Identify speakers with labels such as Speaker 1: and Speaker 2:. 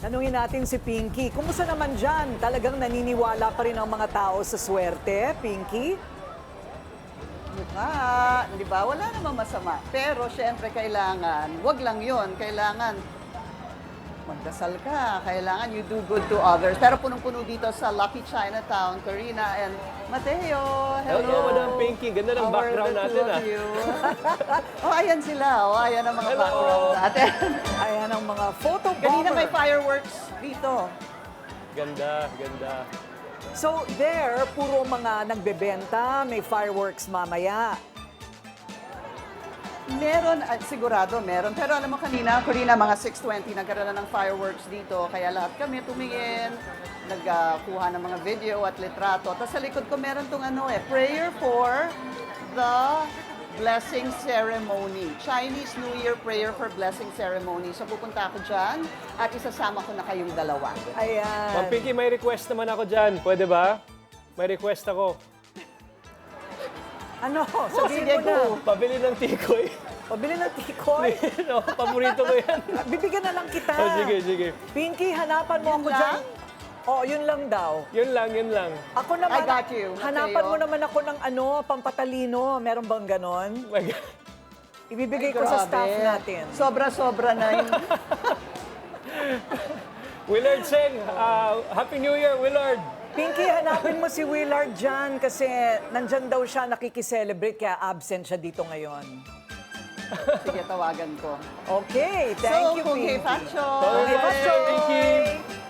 Speaker 1: Tanungin natin si Pinky. Kumusta naman dyan? Talagang naniniwala pa rin ang mga tao sa swerte, Pinky?
Speaker 2: Mukha, di ba? Wala namang masama. Pero syempre kailangan, wag lang yon, kailangan magdasal ka, kailangan you do good to others. Pero punong-puno dito sa Lucky Chinatown, Karina and Mateo. Hello.
Speaker 3: Hello, Madam Pinky. Ganda ng
Speaker 2: How are
Speaker 3: background
Speaker 2: the two
Speaker 3: natin,
Speaker 2: of you? Oh, ayan sila. Oh, ayan ang mga
Speaker 3: Hello.
Speaker 2: background natin.
Speaker 1: Ayan ang mga photo
Speaker 2: Kanina may
Speaker 1: bomber.
Speaker 2: fireworks dito.
Speaker 3: Ganda, ganda.
Speaker 1: So there, puro mga nagbebenta, may fireworks mamaya.
Speaker 2: Meron, at sigurado meron. Pero alam mo kanina, mga 6:20, nagkaroon na ng fireworks dito. Kaya lahat kami tumingin, nagkuha ng mga video at litrato. Tapos sa likod ko meron tong prayer for the blessing ceremony. Chinese New Year prayer for blessing ceremony. So pupunta ako dyan at isasama ko na kayong dalawa.
Speaker 3: Ma'am
Speaker 1: Ayan.
Speaker 3: Pinky, may request naman ako dyan. Pwede ba? May request ako.
Speaker 1: Ano? Sabihin
Speaker 2: sige,
Speaker 1: mo na.
Speaker 2: go.
Speaker 3: Pabili ng tikoy.
Speaker 1: Pabili ng tikoy.
Speaker 3: No, paborito ko yan.
Speaker 1: Bibigyan na lang kita.
Speaker 3: Oh, sige, sige.
Speaker 1: Pinky, hanapan mo
Speaker 2: Yun
Speaker 1: ako
Speaker 2: lang?
Speaker 1: dyan. Oh, yun lang daw.
Speaker 3: Yun lang, yun lang.
Speaker 1: Ako naman,
Speaker 2: I got you,
Speaker 1: hanapan
Speaker 2: Mateo.
Speaker 1: mo naman ako ng pampatalino. Meron bang ganon?
Speaker 3: My God.
Speaker 1: Ibibigay
Speaker 2: Ay,
Speaker 1: ko sa
Speaker 2: grabe.
Speaker 1: staff natin.
Speaker 2: Sobra-sobra na yun.
Speaker 3: Willard Seng, Happy New Year, Willard.
Speaker 1: Pinky, hanapin mo si Willard dyan kasi nandyan daw siya nakikiselebrate kaya absent siya dito ngayon.
Speaker 2: Sige, tawagan ko.
Speaker 1: Okay, thank you,
Speaker 2: so,
Speaker 1: Pinky.
Speaker 2: Kung Facho.
Speaker 3: Okay,
Speaker 1: Bye.
Speaker 3: Pinky.